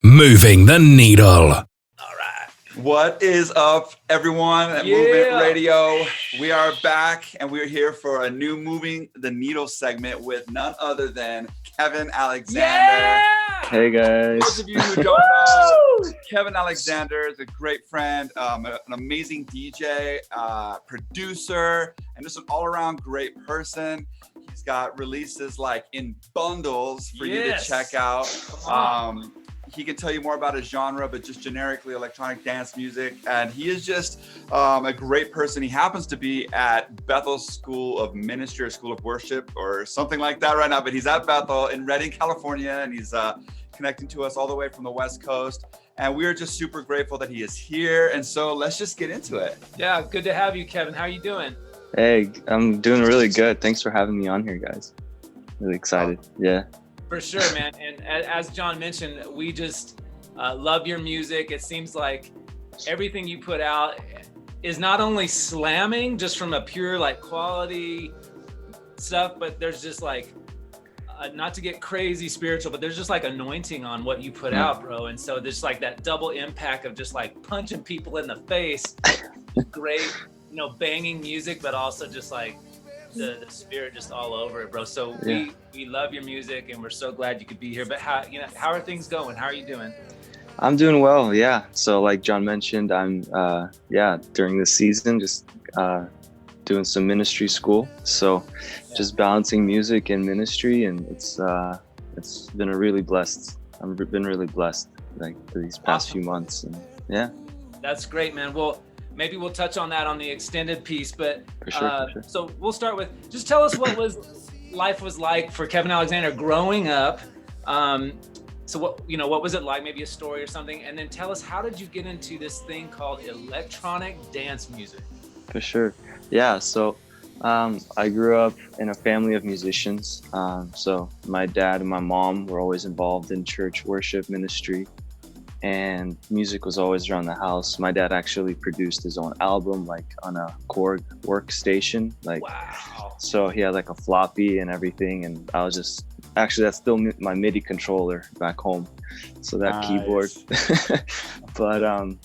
Moving the needle. All right. What is up, everyone at Yeah. Movement Radio? We are back, and we're here for a new Moving the Needle segment with none other than Kevin Aleksander. Yeah! Hey guys. Those of you who don't know, Kevin Aleksander is a great friend, an amazing DJ, producer, and just an all-around great person. He's got releases like in bundles for you to check out. He can tell you more about his genre, but just generically electronic dance music. And he is just a great person. He happens to be at Bethel School of Ministry or School of Worship or something like that right now, but he's at Bethel in Redding, California, and he's connecting to us all the way from the West Coast. And we are just super grateful that he is here. And so let's just get into it. Yeah, good to have you, Kevin. How are you doing? Hey, I'm doing really good. Thanks for having me on here, guys. Really excited. Yeah. For sure, man. And as John mentioned, we just love your music. It seems like everything you put out is not only slamming just from a pure like quality stuff, but there's just like, not to get crazy spiritual, but there's just like anointing on what you put out, bro. And so there's like that double impact of just like punching people in the face. Great, banging music, but also just like the spirit just all over it, bro. So we love your music, and we're so glad you could be here. But how are things going? How are you doing? I'm doing well, yeah. So like John mentioned, I'm during this season just doing some ministry school. So just balancing music and ministry, and it's been I've been really blessed like for these past few months, and yeah. That's great, man. Well, maybe we'll touch on that on the extended piece, but for sure. So we'll start with, just tell us what life was like for Kevin Aleksander growing up. So what was it like? Maybe a story or something, and then tell us, how did you get into this thing called electronic dance music? For sure. Yeah. So I grew up in a family of musicians. So my dad and my mom were always involved in church worship ministry, and music was always around the house. My dad actually produced his own album, like on a Korg workstation. Like, wow. So he had like a floppy and everything, and I was just, actually that's still my MIDI controller back home. So that keyboard. But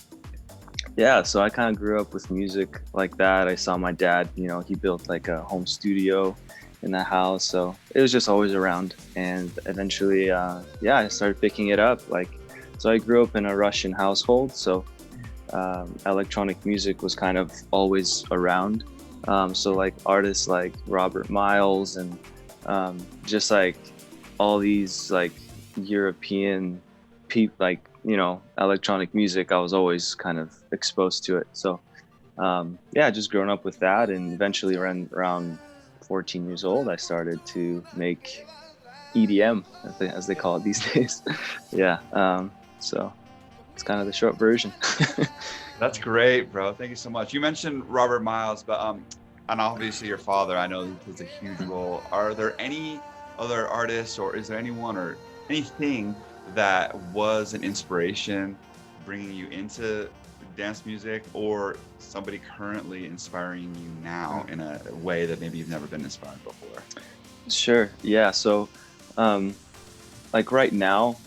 yeah, so I kind of grew up with music like that. I saw my dad, he built like a home studio in the house. So it was just always around. And eventually, I started picking it up. So I grew up in a Russian household, so electronic music was kind of always around. So like artists like Robert Miles and just like all these like European electronic music, I was always kind of exposed to it. So just growing up with that, and eventually around 14 years old, I started to make EDM, as they call it these days. So it's kind of the short version. That's great, bro. Thank you so much. You mentioned Robert Miles, but and obviously your father, I know, plays a huge role. Are there any other artists, or is there anyone or anything that was an inspiration bringing you into dance music, or somebody currently inspiring you now in a way that maybe you've never been inspired before? Sure. Yeah. So like right now,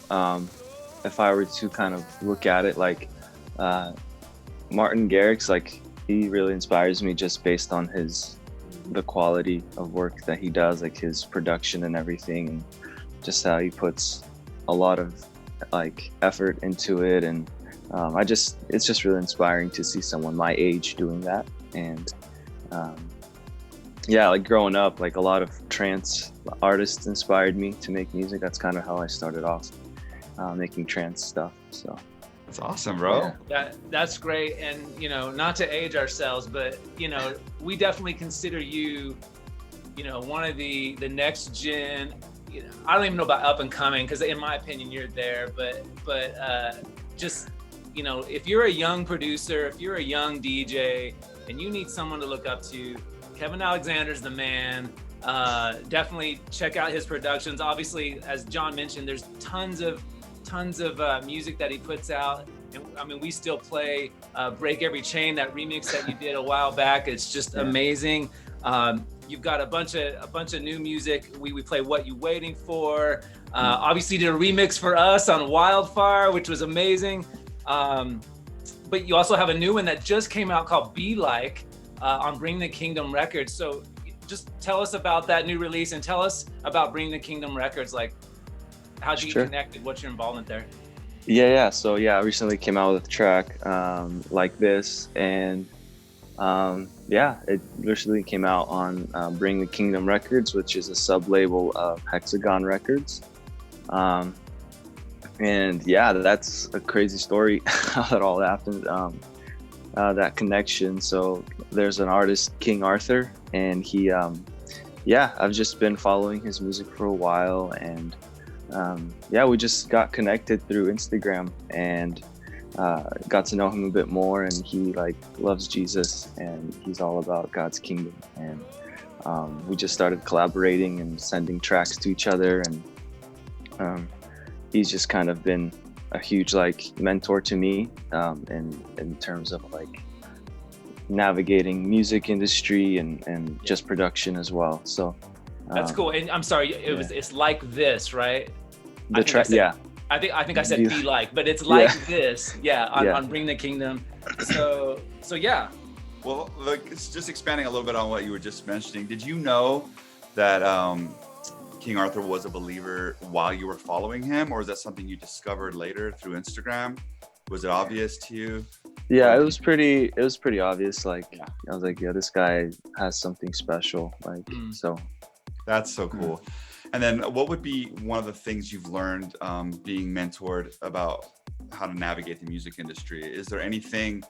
if I were to kind of look at it, like Martin Garrix, like he really inspires me just based on the quality of work that he does, like his production and everything, and just how he puts a lot of like effort into it. And it's just really inspiring to see someone my age doing that. And like growing up, like a lot of trance artists inspired me to make music. That's kind of how I started off. Making trance stuff. So that's awesome, bro. That's great. And not to age ourselves, but we definitely consider you one of the next gen. I don't even know about up and coming, because in my opinion you're there, but just if you're a young producer, if you're a young DJ and you need someone to look up to, Kevin Aleksander's the man. Definitely check out his productions. Obviously, as John mentioned, there's tons of music that he puts out, and I mean, we still play Break Every Chain, that remix that you did a while back. It's just amazing. You've got a bunch of new music. We play What You Waiting For. Obviously did a remix for us on Wildfire, which was amazing. But you also have a new one that just came out called Be Like on Bring the Kingdom Records. So just tell us about that new release and tell us about Bring the Kingdom Records. Like, how'd you get connected? What's your involvement there? Yeah. So I recently came out with a track like this, and it recently came out on Bring the Kingdom Records, which is a sub-label of Hexagon Records. And that's a crazy story how that all happened, that connection. So there's an artist, King Arthur, and he I've just been following his music for a while, and we just got connected through Instagram and got to know him a bit more, and he loves Jesus and he's all about God's kingdom, and we just started collaborating and sending tracks to each other, and he's just kind of been a huge mentor to me in terms of navigating music industry and just production as well. So that's cool. And I'm sorry, it's like this, right? The track, I think I said Be Like, but it's like this, on Bring the Kingdom. So yeah. Well, it's just expanding a little bit on what you were just mentioning. Did you know that King Arthur was a believer while you were following him, or is that something you discovered later through Instagram? Was it obvious to you? Yeah, it was pretty obvious. I was like, this guy has something special. So. That's so cool. And then what would be one of the things you've learned being mentored about how to navigate the music industry? Is there anything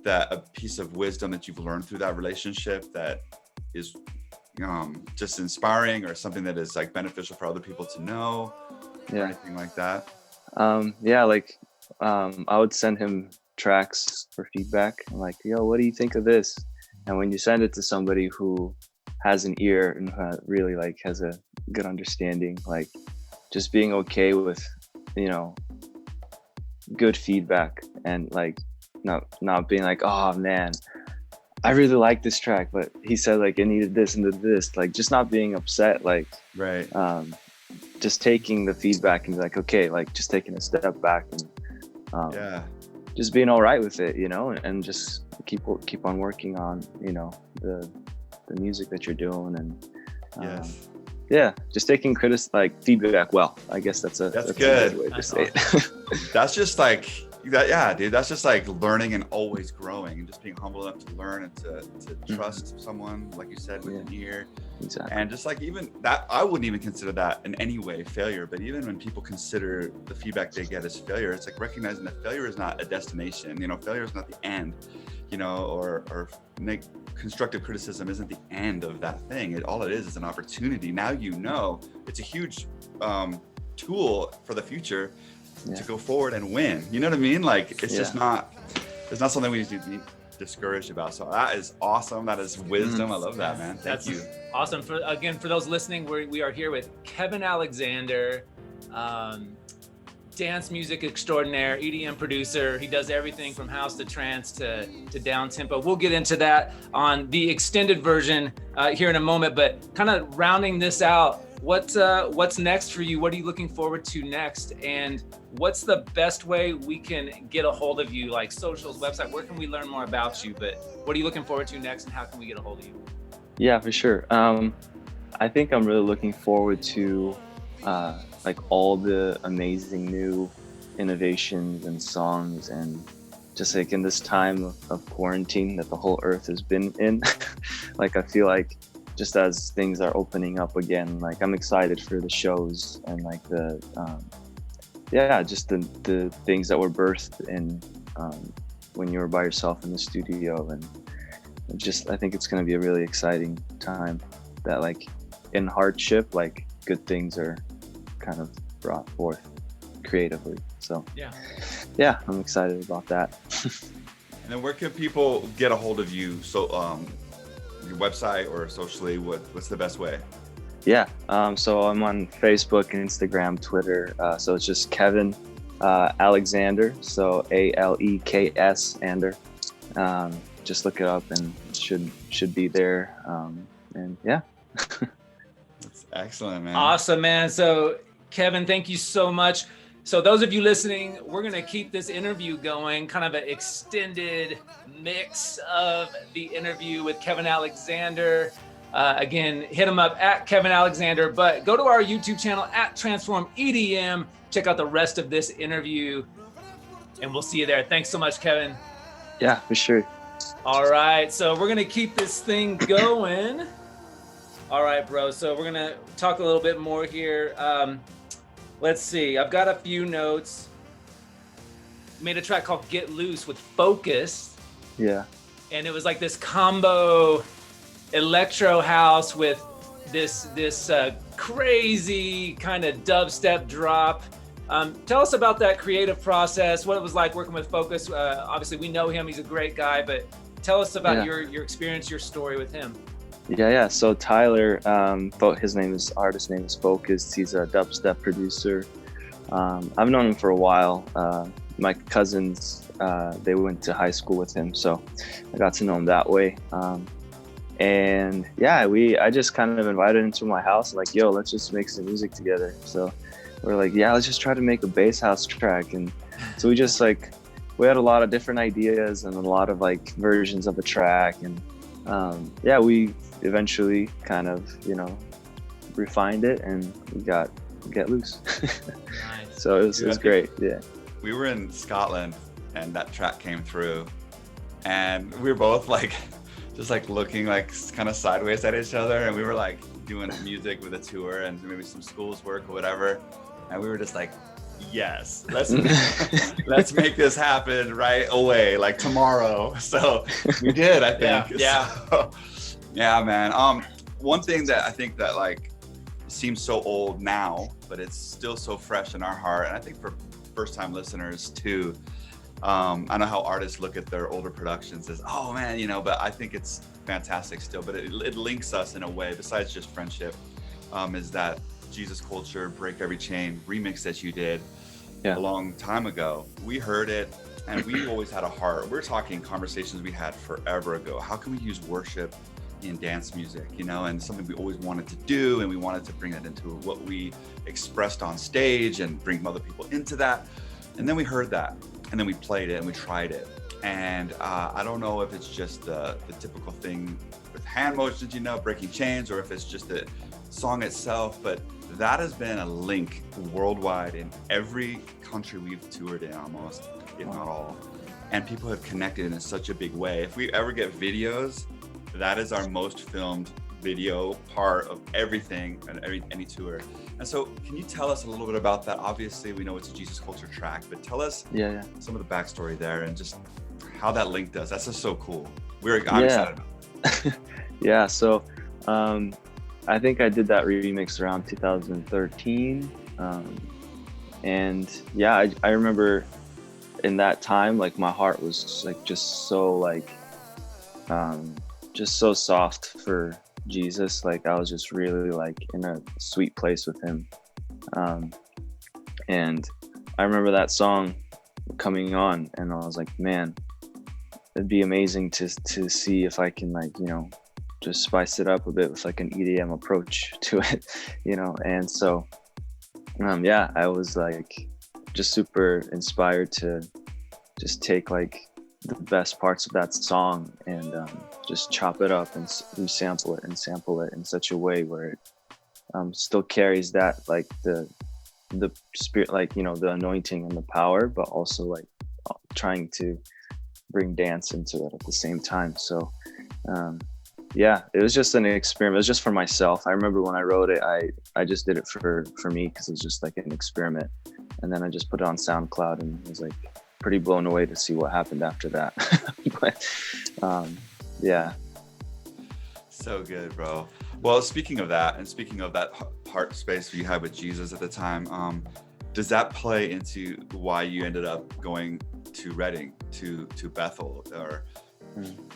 a piece of wisdom that you've learned through that relationship that is just inspiring, or something that is beneficial for other people to know, or anything like that? I would send him tracks for feedback. I'm like, yo, what do you think of this? And when you send it to somebody who has an ear and who really has a good understanding, just being okay with good feedback, and not being like, oh man, I really like this track, but he said it needed this and this, just not being upset, right. Just taking the feedback and okay, just taking a step back and just being all right with it, and just keep on working on the music that you're doing, and just taking feedback well. I guess that's good way to say it. That's just that, dude, that's just learning and always growing, and just being humble enough to learn and to trust someone, like you said, with an ear. Exactly. And just even that, I wouldn't even consider that in any way failure, but even when people consider the feedback they get as failure, it's recognizing that failure is not a destination. Failure is not the end, or constructive criticism isn't the end of that thing. All it is an opportunity. Now it's a huge tool for the future to go forward and win. You know what I mean? It's just not, it's not something we need to be discouraged about. So that is awesome. That is wisdom. I love that, man. Thank you. Awesome. For those listening, we are here with Kevin Aleksander, dance music extraordinaire, EDM producer. He does everything from house to trance to down tempo. We'll get into that on the extended version here in a moment, but kind of rounding this out, what's next for you? What are you looking forward to next? And what's the best way we can get a hold of you, socials, website? Where can we learn more about you? But what are you looking forward to next, and how can we get a hold of you? Yeah, for sure. I think I'm really looking forward to all the amazing new innovations and songs, and just in this time of quarantine that the whole earth has been in. I feel just as things are opening up again, I'm excited for the shows and just the things that were birthed in when you were by yourself in the studio. And I think it's going to be a really exciting time that in hardship, good things are kind of brought forth creatively. So I'm excited about that. And then where can people get a hold of you? So your website or socially, what's the best way? So I'm on Facebook, Instagram, Twitter. So it's just Kevin Aleksander. So Aleks Ander. Just look it up and it should be there. And That's excellent, man. Awesome, man. So Kevin, thank you so much. So those of you listening, we're going to keep this interview going, kind of an extended mix of the interview with Kevin Aleksander. Again, hit him up at Kevin Aleksander, but go to our YouTube channel at Transform EDM. Check out the rest of this interview, and we'll see you there. Thanks so much, Kevin. Yeah, for sure. All right, so we're going to keep this thing going. All right, bro. So we're going to talk a little bit more here. Let's see. I've got a few notes. Made a track called Get Loose with Focus. Yeah. And it was like this combo electro house with this crazy kind of dubstep drop. Tell us about that creative process, what it was like working with Focus. Obviously, we know him. He's a great guy, but tell us about your experience, your story with him. Yeah. So Tyler, artist name is Focus. He's a dubstep producer. I've known him for a while. My cousins, they went to high school with him, so I got to know him that way. And yeah, I just kind of invited him to my house, like, yo, let's just make some music together. So we're like, yeah, let's just try to make a bass house track. And so we just we had a lot of different ideas and a lot of versions of the track. And we eventually kind of, refined it, and we got Get Loose. Nice. So it was great. Yeah. We were in Scotland and that track came through, and we were both just looking kind of sideways at each other, and we were doing music with a tour and maybe some school's work or whatever, and we were just yes, let's make this happen right away, tomorrow. So we did, I think. Yeah. So, yeah, man. One thing that I think that seems so old now, but it's still so fresh in our heart, and I think for first-time listeners too. I know how artists look at their older productions as, oh man, but I think it's fantastic still. But it links us in a way, besides just friendship, is that Jesus Culture, Break Every Chain remix that you did a long time ago. We heard it, and we always had a heart. We're talking conversations we had forever ago. How can we use worship in dance music, and something we always wanted to do, and we wanted to bring that into what we expressed on stage and bring other people into that. And then we heard that, and then we played it and we tried it. And I don't know if it's just the typical thing with hand motions, breaking chains, or if it's just the song itself, but that has been a link worldwide in every country we've toured in almost, if not all. And people have connected in such a big way. If we ever get videos, that is our most filmed video part of everything and any tour. And so can you tell us a little bit about that? Obviously, we know it's a Jesus Culture track, but tell us some of the backstory there and just how that linked us. That's just so cool. I'm excited about it. Yeah, so I think I did that remix around 2013. And yeah, I remember in that time, my heart was just so soft for Jesus. I was just really in a sweet place with him. And I remember that song coming on, and I was like, man, it'd be amazing to see if I can just spice it up a bit with an EDM approach to it, And so I was just super inspired to just take the best parts of that song and just chop it up and sample it in such a way where it still carries that the spirit, the anointing and the power, but also trying to bring dance into it at the same time. So it was just an experiment. It was just for myself. I remember when I wrote it, I just did it for me, because it was just an experiment. And then I just put it on SoundCloud and was pretty blown away to see what happened after that. But so good, bro. Well, speaking of that, and speaking of that heart space you had with Jesus at the time, does that play into why you ended up going to Reading, to Bethel? Or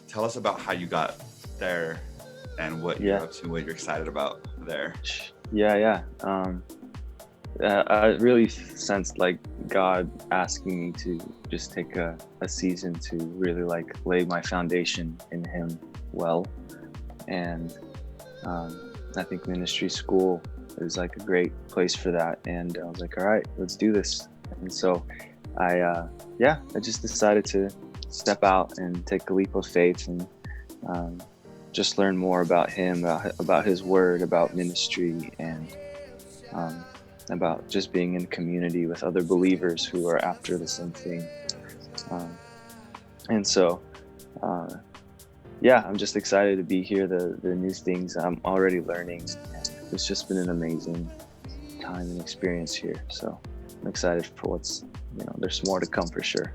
tell us about how you got there and what you're up to, what you're excited about there. I really sensed God asking me to just take a season to really lay my foundation in him well. And I think ministry school it was like a great place for that. And I was like, all right, let's do this. And so I just decided to step out and take a leap of faith and just learn more about him, about his word, about ministry, and about just being in community with other believers who are after the same thing. And so, I'm just excited to be here. The new things I'm already learning, and it's just been an amazing time and experience here. So I'm excited for what's, there's more to come for sure.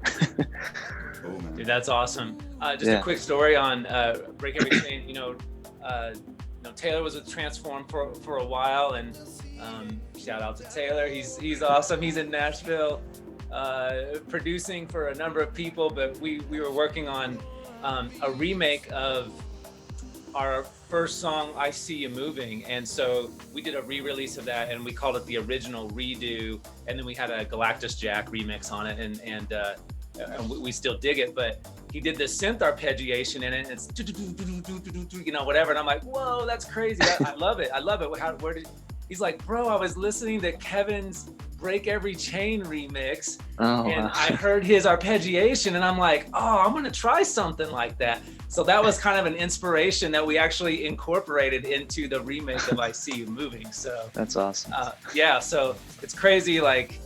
Dude, that's awesome. Just a quick story on Break Every Chain. Taylor was with Transform for a while, and shout out to Taylor. He's awesome. He's in Nashville, producing for a number of people. But we were working on a remake of our first song, "I See You Moving," and so we did a re-release of that, and we called it the original redo. And then we had a Galactus Jack remix on it, and we still dig it, but he did this synth arpeggiation in it, and it's whatever, and I'm like, whoa, that's crazy. I love it. He's like, bro, I was listening to Kevin's Break Every Chain remix, and I heard his arpeggiation, and I'm like, oh, I'm gonna try something like that. So that was kind of an inspiration that we actually incorporated into the remake of I See You Moving. So that's awesome. So it's crazy, like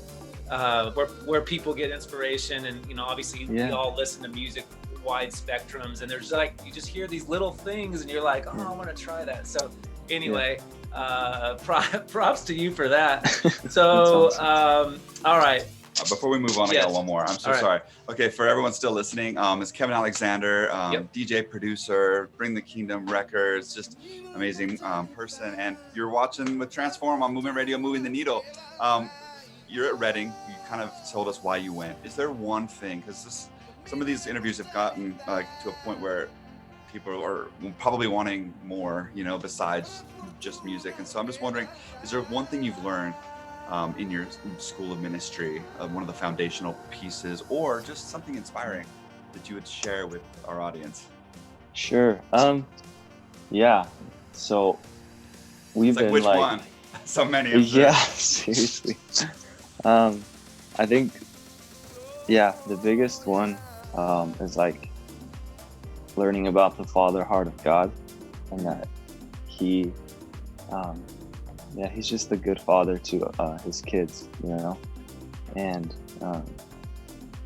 where people get inspiration, and obviously we all listen to music wide spectrums, and there's like, you just hear these little things and you're like, oh, I want to try that. So anyway, props to you for that. So awesome. all right, before we move on, I got one more. I'm so sorry. Okay, for everyone still listening, it's Kevin Aleksander, DJ, producer, Bring the Kingdom Records, just amazing person. And you're watching with Transform on Movement Radio, moving the needle. You're at Reading. You kind of told us why you went. Is there one thing? Because some of these interviews have gotten to a point where people are probably wanting more, besides just music. And so I'm just wondering, is there one thing you've learned in your school of ministry, one of the foundational pieces, or just something inspiring that you would share with our audience? Sure. So we've been which like, one? So many of them. Yeah, seriously. I think, the biggest one is like learning about the Father heart of God, and that he, he's just a good father to his kids, and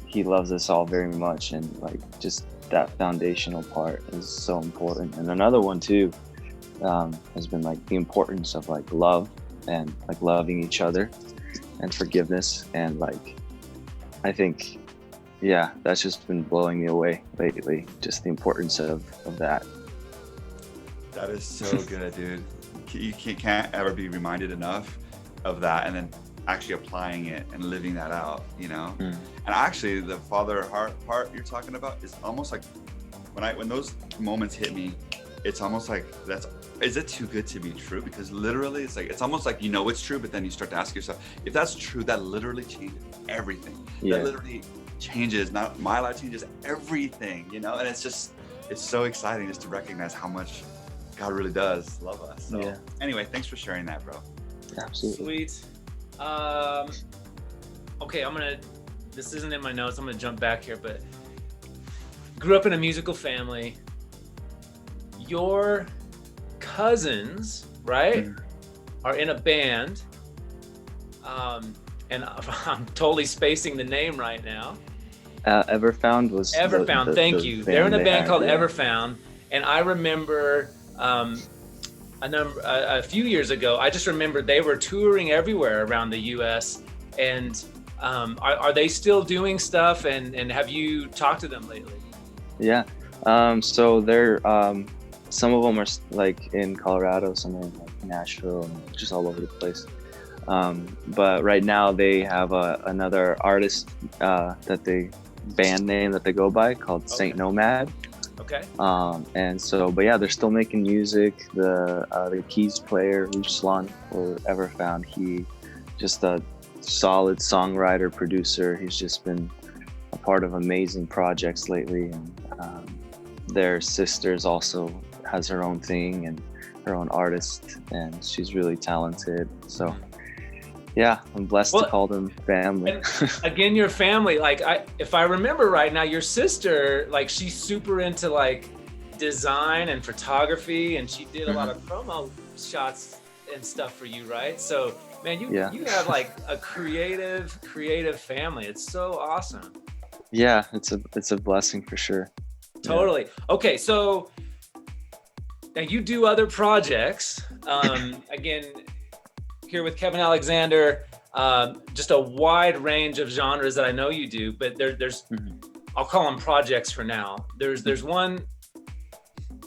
he loves us all very much, and like just that foundational part is so important. And another one too has been like the importance of like love, and like loving each other and forgiveness, and like I think that's just been blowing me away lately, just the importance of that. That is so good, dude. You can't ever be reminded enough of that, and then actually applying it and living that out, And actually the Father heart part you're talking about is almost like when those moments hit me, it's almost like is it too good to be true? Because literally it's almost like it's true, but then you start to ask yourself, if that's true, that literally changes everything. That literally changes, not my life, changes everything, and it's so exciting just to recognize how much God really does love us. So anyway, thanks for sharing that, bro. Absolutely. Sweet. Okay, this isn't in my notes, I'm gonna jump back here, but grew up in a musical family. Your cousins, right, are in a band, and I'm totally spacing the name right now. Everfound was Everfound. Thank you. They're in a band called Everfound, and I remember a few years ago, I just remember they were touring everywhere around the U.S. And are they still doing stuff? And have you talked to them lately? Yeah. So they're some of them are like in Colorado, some are in like Nashville, and just all over the place. But right now they have another artist band name that they go by called Saint Nomad. Okay. And so, but they're still making music. The keys player, Ruslan, or Everfound, he just a solid songwriter, producer. He's just been a part of amazing projects lately. And their sisters also has her own thing, and her own artist, and she's really talented. So yeah, I'm blessed to call them family. And again, your family, like if I remember right now, your sister, like she's super into like design and photography, and she did a lot of promo shots and stuff for you, right? So man, you have like a creative family. It's so awesome. Yeah, it's a blessing for sure. Totally. Yeah. Okay, so now you do other projects. Again, here with Kevin Aleksander, just a wide range of genres that I know you do, but there's I'll call them projects for now. There's one,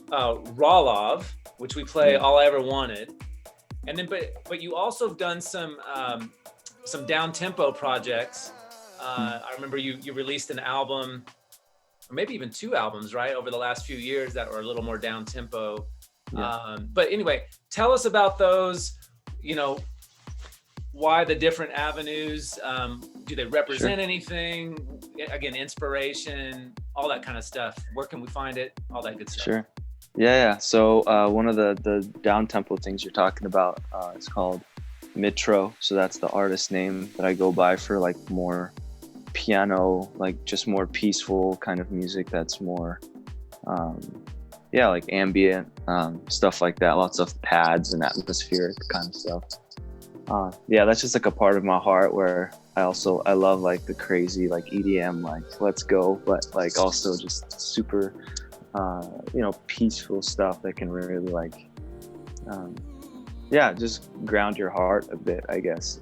Ralov, which we play All I Ever Wanted. And then, but you also have done some down-tempo projects. I remember you released an album, or maybe even 2 albums, right, over the last few years that were a little more down-tempo. Yeah. But anyway, tell us about those, you know, why the different avenues, do they represent anything? Again, inspiration, all that kind of stuff. Where can we find it? All that good stuff. Sure. Yeah. So one of the down-tempo things you're talking about is called Mitro. So that's the artist name that I go by for like more piano, like just more peaceful kind of music that's more, like ambient, stuff like that. Lots of pads and atmospheric kind of stuff. That's just like a part of my heart where I love like the crazy, like EDM, like let's go, but like also just super, peaceful stuff that can really like, just ground your heart a bit, I guess.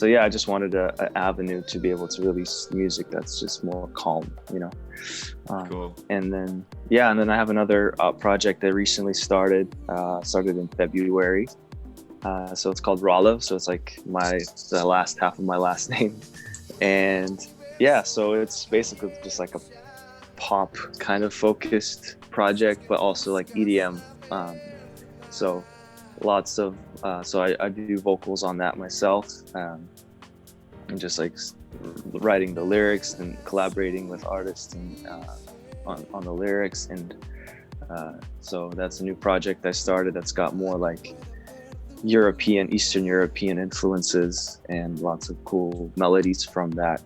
I just wanted an avenue to be able to release music that's just more calm, you know. Cool. And then I have another project that recently started in February. So it's called Ralov. So it's like the last half of my last name. And so it's basically just like a pop kind of focused project, but also like EDM. So lots of, I do vocals on that myself. And just like writing the lyrics and collaborating with artists and on the lyrics. And so that's a new project I started that's got more like Eastern European influences and lots of cool melodies from that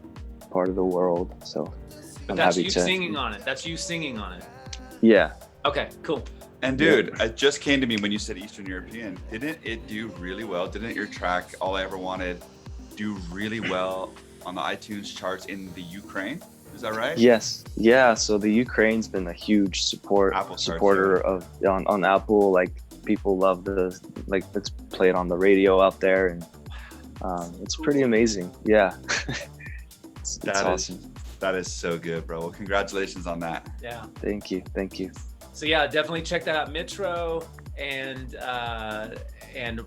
part of the world. So but that's you singing on it. That's you singing on it. Yeah. Okay, cool. And dude, it just came to me when you said Eastern European. Didn't it do really well? Didn't your track All I Ever Wanted do really well on the iTunes charts in the Ukraine? Is that right? Yes. Yeah. So the Ukraine's been a huge supporter of on Apple. Like people love let's play it on the radio out there, and it's pretty amazing. Yeah. it's awesome. That is so good, bro. Well, congratulations on that. Yeah. Thank you. So yeah, definitely check that out. Mitro and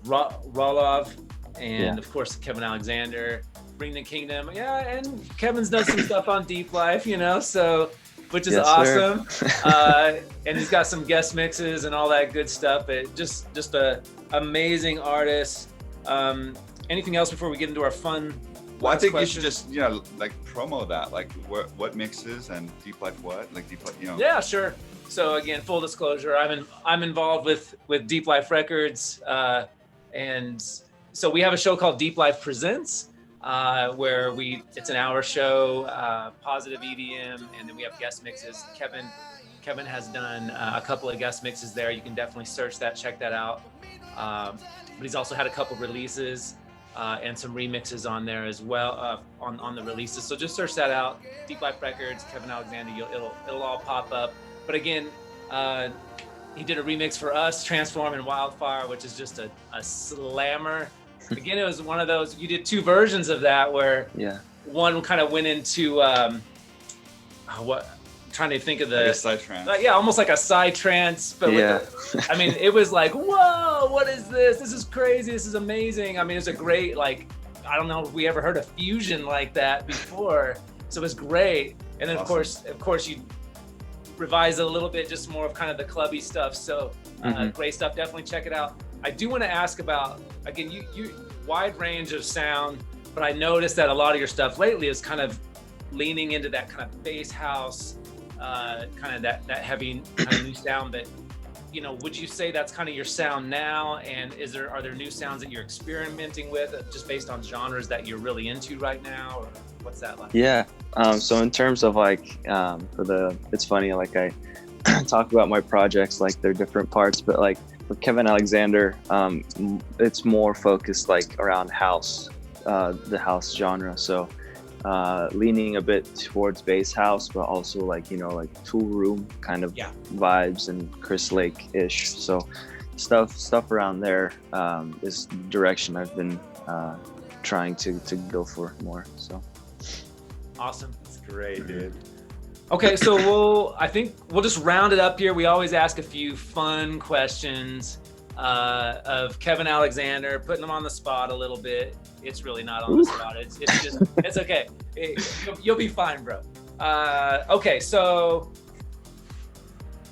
Ralov, and of course Kevin Aleksander, Bring the Kingdom. Yeah, and Kevin's done some stuff on Deep Life, you know, so which is awesome. And he's got some guest mixes and all that good stuff. But just a amazing artist. Anything else before we get into our fun? Well, I think you should just like promo that, like what mixes and Deep Life what, like Deep Life, Yeah, sure. So again, full disclosure, I'm involved with Deep Life Records, and so we have a show called Deep Life Presents, where it's an hour show, positive EDM, and then we have guest mixes. Kevin has done a couple of guest mixes there. You can definitely search that, check that out. But he's also had a couple releases and some remixes on there as well, on the releases. So just search that out, Deep Life Records, Kevin Aleksander. It'll all pop up. But again, he did a remix for us, Transform and Wildfire, which is just a slammer. Again, it was one of those, you did 2 versions of that where one kind of went into, trying to think of the... Like a psytrance. Almost like a psytrance. But it was like, whoa, what is this? This is crazy. This is amazing. I mean, it's a great, like, I don't know if we ever heard a fusion like that before. So it was great. And then awesome. of course you revise it a little bit, just more of kind of the clubby stuff. So great stuff. Definitely check it out. I do want to ask about, again, you wide range of sound, but I noticed that a lot of your stuff lately is kind of leaning into that kind of bass house, kind of that heavy kind of new sound. But you know, would you say that's kind of your sound now? And are there new sounds that you're experimenting with, just based on genres that you're really into right now, or what's that like? Yeah. So in terms of like it's funny, like I talk about my projects like they're different parts, but like for Kevin Aleksander, it's more focused like around house, the house genre. So leaning a bit towards bass house, but also like, you know, like Tool Room kind of vibes and Chris Lake-ish. So stuff around there is the direction I've been trying to go for more. So awesome. That's great, dude. Okay, so I think we'll just round it up here. We always ask a few fun questions of Kevin Aleksander, putting him on the spot a little bit. It's really not on the spot. It's just, it's okay. You'll be fine, bro. Okay, so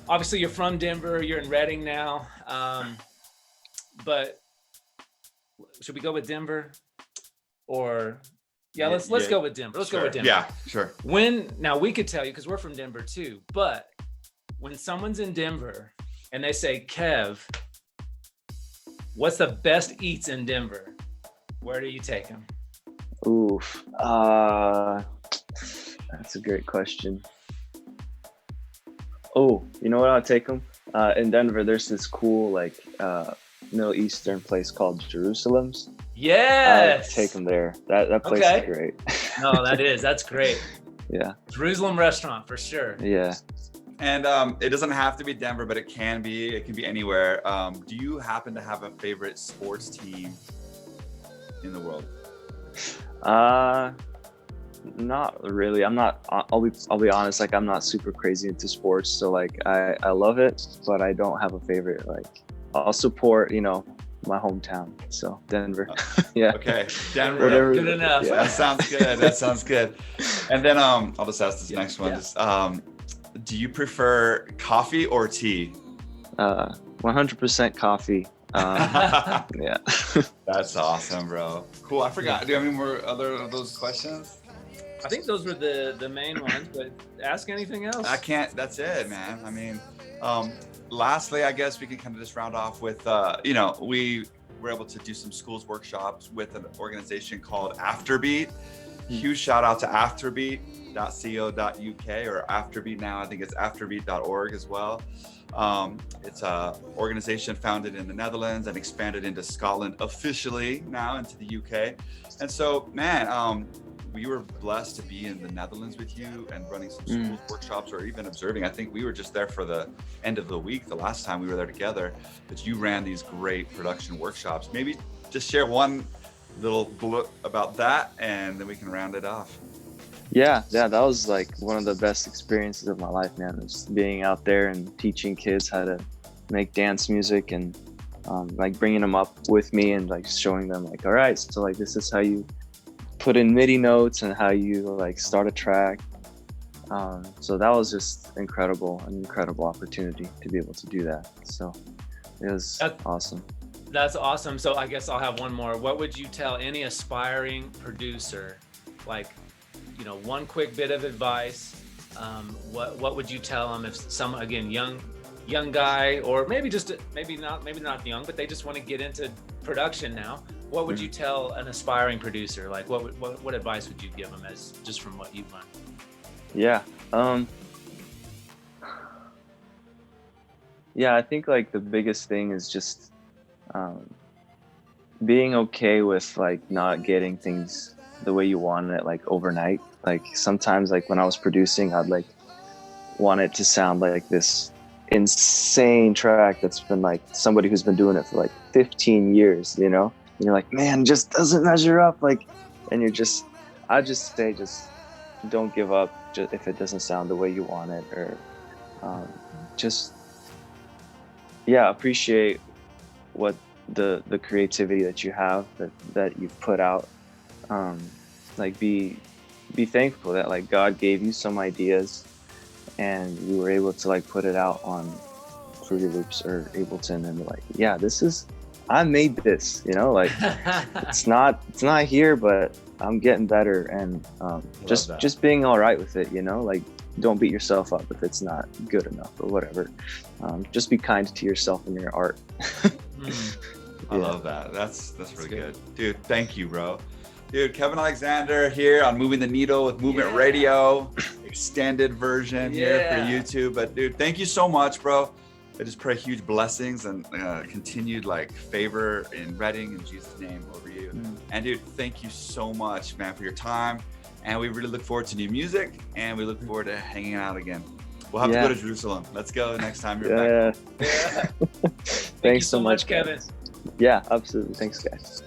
obviously you're from Denver. You're in Redding now. But should we go with Denver? Or let's go with Denver. Let's go with Denver. Yeah, sure. Now we could tell you because we're from Denver too, but when someone's in Denver and they say, Kev, what's the best eats in Denver? Where do you take them? Oof. That's a great question. Oh, you know what? I'll take them. In Denver, there's this cool like Middle Eastern place called Jerusalem's. Yes. Take them there. That place is great. No, that's great. Yeah. Jerusalem restaurant for sure. Yeah. And it doesn't have to be Denver, but it can be anywhere. Do you happen to have a favorite sports team in the world? Not really. I'll be honest, like I'm not super crazy into sports, so like I love it, but I don't have a favorite. Like I'll support, you know, my hometown, so Denver. Yeah. Okay, Denver. Whatever. Good enough. Yeah, that sounds good. That sounds good. And then I'll just ask this next one. Do you prefer coffee or tea? 100% coffee. Yeah. That's awesome, bro. Cool. I forgot. Do you have any more other of those questions? I think those were the main ones, but ask anything else. I can't. That's it, man. I mean, lastly, I guess we can kind of just round off with, you know, we were able to do some schools workshops with an organization called Afterbeat. Huge shout out to afterbeat.co.uk or Afterbeat now. I think it's afterbeat.org as well. It's an organization founded in the Netherlands and expanded into Scotland officially now into the UK. And so, man, we were blessed to be in the Netherlands with you and running some schools workshops or even observing. I think we were just there for the end of the week, the last time we were there together, but you ran these great production workshops. Maybe just share one little blip about that and then we can round it off. Yeah, that was like one of the best experiences of my life, man. Just being out there and teaching kids how to make dance music and like bringing them up with me and like showing them like, all right, so like this is how you put in MIDI notes and how you like start a track. So that was just an incredible opportunity to be able to do that. So it was awesome. That's awesome. So I guess I'll have one more. What would you tell any aspiring producer, like, you know, one quick bit of advice? What would you tell them if some, again, young guy, or maybe not young, but they just want to get into production now? What would you tell an aspiring producer? Like, what advice would you give them as just from what you've learned? Yeah. Yeah, I think like the biggest thing is just being okay with like not getting things the way you want it like overnight. Like sometimes like when I was producing, I'd like want it to sound like this insane track that's been like somebody who's been doing it for like 15 years, you know? And you're like, man, it just doesn't measure up. Like, and I just say, just don't give up just if it doesn't sound the way you want it, or appreciate what the creativity that you have, that you've put out. Like be thankful that like God gave you some ideas and you were able to like put it out on Fruity Loops or Ableton and be like, yeah, I made this, you know, like it's not here, but I'm getting better, and just being all right with it, you know, like don't beat yourself up if it's not good enough or whatever. Just be kind to yourself and your art. I love that. That's really good. Dude, thank you, bro. Dude, Kevin Aleksander here on Moving the Needle with Movement Radio, extended version here for YouTube. But dude, thank you so much, bro. I just pray huge blessings and continued like favor in Reading in Jesus' name over you. And dude, thank you so much, man, for your time. And we really look forward to new music, and we look forward to hanging out again. We'll have to go to Jerusalem. Let's go next time you're back. Thank you Thanks so much, Kevin. Yeah, absolutely. Thanks, guys.